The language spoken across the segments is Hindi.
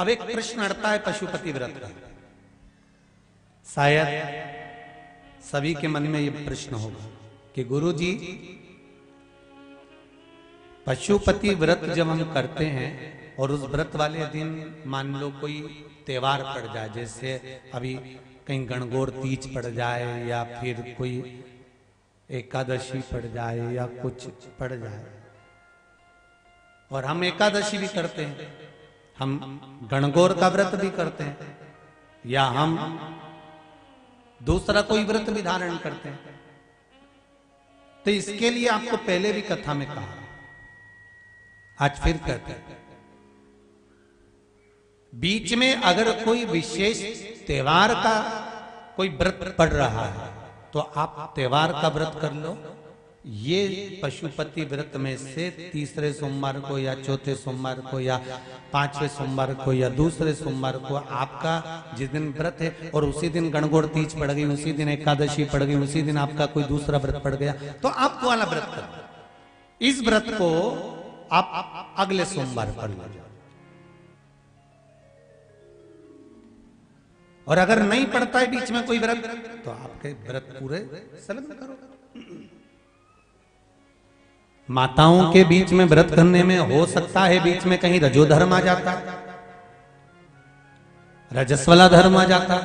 अब एक प्रश्न अड़ता है पशुपति व्रत का। शायद सभी के मन में यह प्रश्न होगा कि गुरुजी, पशुपति व्रत जब हम करते हैं और उस व्रत वाले दिन मान लो कोई त्योहार पड़ जाए, जैसे अभी कहीं गणगौर तीज पड़ जाए या फिर कोई एकादशी पड़ जाए या कुछ पड़ जाए, और हम एकादशी भी करते हैं, हम गणगौर का व्रत भी करते हैं, या हम दूसरा कोई व्रत भी धारण करते हैं, तो इसके लिए आपको पहले भी कथा में कहा, आज फिर कहते हैं, बीच में अगर कोई विशेष त्योहार का कोई व्रत पड़ रहा है तो आप त्योहार का व्रत कर लो। ये पशुपति व्रत में से तीसरे सोमवार को या चौथे सोमवार को या पांचवें सोमवार को या दूसरे सोमवार को आपका जिस दिन व्रत है और उसी दिन गणगौर तीज पड़ गई, उसी दिन एकादशी पड़ गई, उसी दिन आपका कोई दूसरा व्रत पड़ गया, तो आप वाला व्रत करो। इस व्रत को आप अगले सोमवार कर लो, और अगर नहीं पड़ता है बीच में कोई व्रत तो आपके व्रत पूरे संलग्न करो। माताओं के बीच में व्रत करने में हो सकता है बीच में कहीं रजोधर्म आ जाता, रजस्वला धर्म आ जाता,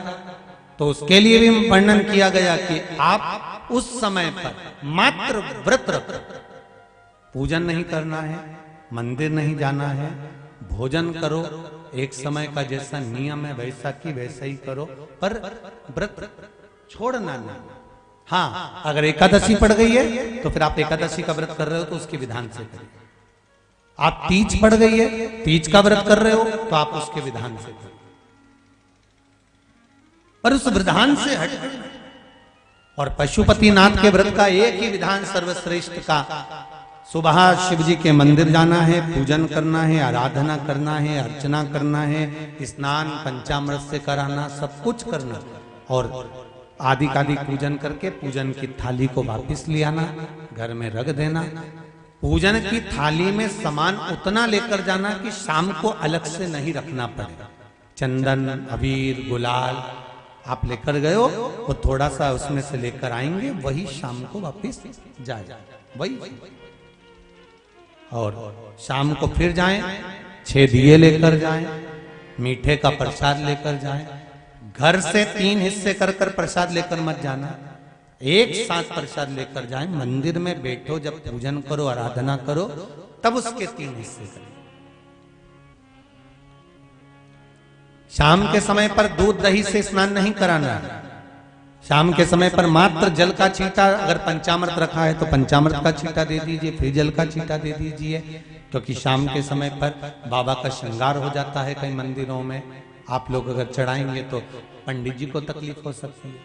तो उसके लिए भी वर्णन किया गया कि आप उस समय पर मात्र व्रत रखो, पूजन नहीं करना है, मंदिर नहीं जाना है, भोजन करो, एक समय का जैसा नियम है वैसा की वैसा ही करो, पर व्रत छोड़ना नहीं। हाँ, अगर एकादशी पड़ गई है तो फिर आप एकादशी का व्रत कर रहे हो तो उसके विधान से करिए। आप तीज पड़ गई है, तीज का व्रत कर रहे हो तो आप उसके विधान से करिए, पर उस विधान से हट। और पशुपतिनाथ के व्रत का एक ही विधान सर्वश्रेष्ठ का, सुबह शिव जी के मंदिर जाना है, पूजन करना है, आराधना करना है, अर्चना करना है, स्नान पंचामृत से कराना, सब कुछ करना, और आदि कादि पूजन करके पूजन की थाली को वापस ले आना, घर में रख देना। पूजन की थाली में सामान उतना लेकर जाना कि शाम को अलग से नहीं रखना पड़े। चंदन, अबीर, गुलाल आप लेकर गए हो, वो थोड़ा सा उसमें से लेकर आएंगे, वही शाम को वापस जाए, वही। और शाम को फिर जाएं, 6 दिए लेकर जाएं, मीठे का प्रसाद लेकर जाएं। घर से 3 हिस्से कर कर प्रसाद लेकर मत जाना, एक साथ प्रसाद लेकर जाएं। मंदिर में बैठो, जब पूजन करो, आराधना करो, तब उसके 3 हिस्से करें। शाम के समय पर दूध दही से स्नान नहीं कराना है। शाम के समय पर मात्र जल का छींटा, अगर पंचामृत रखा है तो पंचामृत का छींटा दे दीजिए, फिर जल का छींटा दे दीजिए, क्योंकि शाम के समय पर बाबा का श्रृंगार हो जाता है कई मंदिरों में। आप लोग अगर चढ़ाएंगे तो पंडित जी को तकलीफ हो सकती है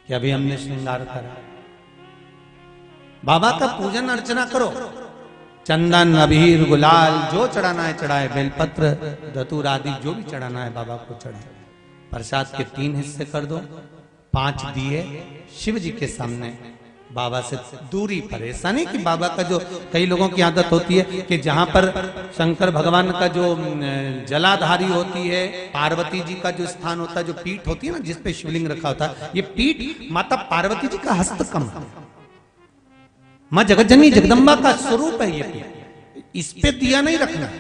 कि अभी हमने श्रृंगार करा। बाबा का पूजन अर्चना करो, चंदन, अबीर, गुलाल जो चढ़ाना है चढ़ाए, बेलपत्र, धतूर आदि जो भी चढ़ाना है बाबा को चढ़ाए। प्रसाद के 3 हिस्से कर दो, 5 दिए शिव जी के सामने बाबा से दूरी पर। ऐसा नहीं कि बाबा का, जो कई लोगों की आदत होती है कि जहां पर शंकर भगवान का जो जलाधारी होती है, पार्वती जी का जो स्थान होता है, जो पीठ होती है ना जिसपे शिवलिंग रखा होता है, ये पीठ माता पार्वती जी का हस्तकमल है, मां जगज्जननी जगदम्बा का स्वरूप है ये पीठ, इस पे दिया नहीं रखना।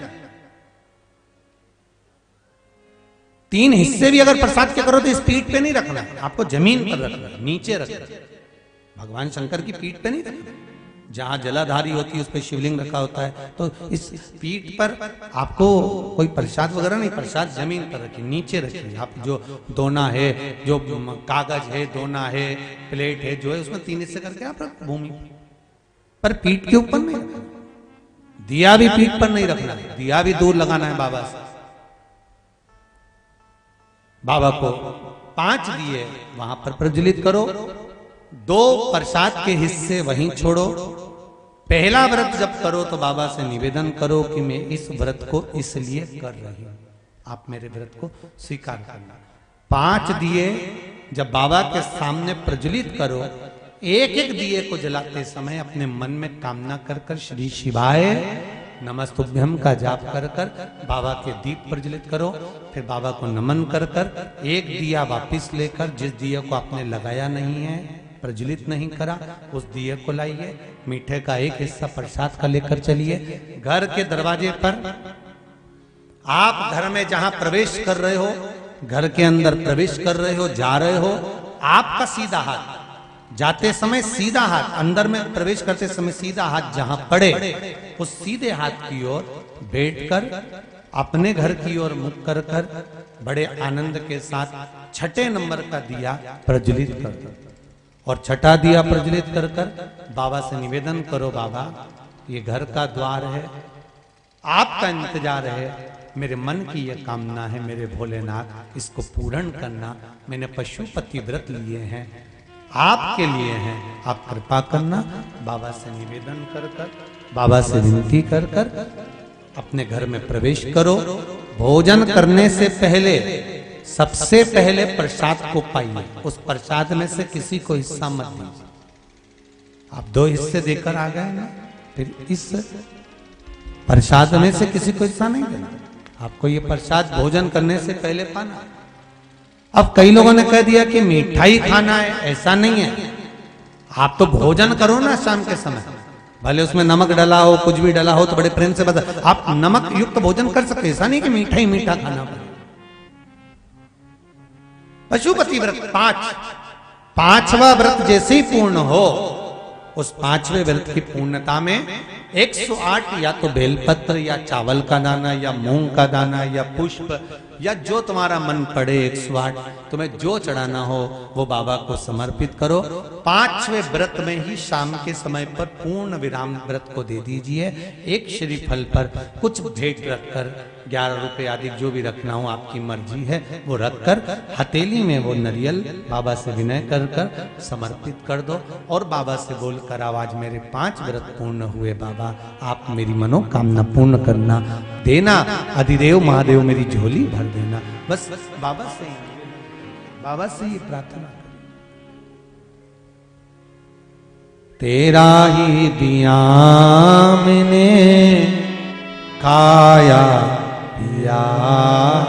3 हिस्से भी अगर प्रसाद के करो तो इस पीठ पे नहीं रखना, आपको जमीन पर रखना, नीचे रखना, भगवान शंकर की पीठ पे नहीं रखना। जहां जलाधारी होती है उस पे शिवलिंग रखा होता है, तो इस पीठ पर आपको कोई प्रसाद वगैरह नहीं, प्रसाद जमीन पर रखिए, नीचे रखिए। आप जो दोना है, जो कागज है, दोना है, प्लेट है, जो है उसमें 3 हिस्से करके आप रख, भूमि पर, पीठ के ऊपर नहीं रखना। दिया भी पीठ पर नहीं रखना, दिया भी दूर लगाना है बाबा से। बाबा को 5 दिए वहां पर प्रज्वलित करो, 2 प्रसाद के हिस्से वहीं छोड़ो। पहला व्रत जब करो तो बाबा से निवेदन करो कि मैं इस व्रत को इसलिए कर रही हूं, आप मेरे व्रत को स्वीकार करना। 5 दिए जब बाबा के सामने प्रज्वलित करो, एक एक दिए को जलाते समय अपने मन में कामना कर कर श्री शिवाय नमस्तुभ्यम का जाप कर कर बाबा के दीप प्रज्वलित करो। फिर बाबा को नमन कर कर एक दिया वापिस लेकर, जिस दिया को आपने लगाया नहीं है, प्रज्वलित नहीं करा, उस दिए को लाइए। मीठे का एक हिस्सा प्रसाद का लेकर चलिए। घर के दरवाजे पर आप घर में जहां प्रवेश कर रहे हो, घर के अंदर प्रवेश कर रहे हो, जा रहे हो, आपका सीधा हाथ जाते समय सीधा हाथ, अंदर में प्रवेश करते समय सीधा हाथ जहां पड़े उस सीधे हाथ की ओर बैठकर अपने घर की ओर मुख कर कर बड़े आनंद के साथ छठे नंबर का दिया प्रज्वलित कर और छठा दिया प्रज्वलित कर कर बाबा से निवेदन करो, बाबा ये घर का द्वार है, आपका इंतजार है, मेरे मन की यह कामना है, मेरे भोलेनाथ इसको पूर्ण करना। मैंने पशुपति व्रत लिए हैं, आपके लिए हैं, आप कृपा करना। बाबा से निवेदन कर कर, बाबा से विनती कर कर अपने घर में प्रवेश करो। भोजन करने से पहले सबसे पहले प्रसाद को पाइए। उस प्रसाद में से किसी को हिस्सा मत दीजिए। आप 2 हिस्से देकर आ गए ना, फिर इस प्रसाद में से किसी को हिस्सा नहीं देना। आपको ये प्रसाद भोजन करने से पहले पाना। अब कई लोगों ने कह दिया कि मिठाई खाना है, ऐसा नहीं है। आप तो भोजन करो ना शाम के समय, भले उसमें नमक डला हो, कुछ भी डला हो, तो बड़े प्रेम से बता, आप नमक युक्त भोजन कर सकते, ऐसा नहीं कि मीठा ही मीठा खाना पड़े। पशुपति व्रत 5वां व्रत जैसे ही पूर्ण हो, उस 5वें व्रत की पूर्णता में 108 या तो बेलपत्र या चावल का दाना या मूंग का दाना या पुष्प या जो तुम्हारा मन पड़े, 108 तुम्हें जो चढ़ाना हो वो बाबा को समर्पित करो। 5वें व्रत में ही शाम के समय पर पूर्ण विराम व्रत को दे दीजिए। एक श्रीफल पर कुछ भेंट रखकर, 11 रुपए आदि जो भी रखना हो आपकी मर्जी है, वो रखकर हथेली में वो नरियल बाबा से विनय कर कर समर्पित कर दो और बाबा से बोलकर आवाज, मेरे 5 व्रत पूर्ण हुए बाबा, आप मेरी मनोकामना पूर्ण करना, देना अधिदेव महादेव मेरी झोली भर देना। बस बाबा से ही प्रार्थना करें। तेरा ही दिया मैंने खाया पिया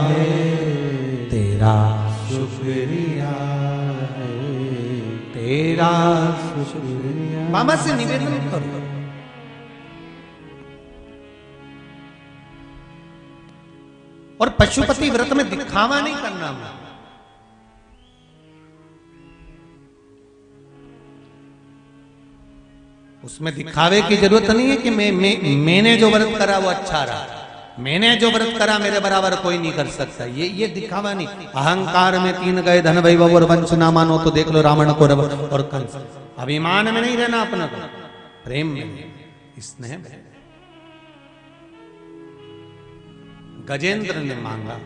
है, तेरा शुक्रिया है, तेरा शुक्रिया। बाबा से निवेदन करो। और पशुपति व्रत में दिखावा नहीं करना। उसमें दिखावे की जरूरत नहीं है कि मैंने जो व्रत करा वो अच्छा रहा, मैंने जो व्रत करा मेरे बराबर कोई नहीं कर सकता। ये दिखावा नहीं। अहंकार में 3 गए, धन वैभव और वंश ना मानो तो देख लो रावण को और कंस। अभिमान में नहीं रहना अपना को, प्रेम में, स्नेह में। गजेंद्र ने मांगा,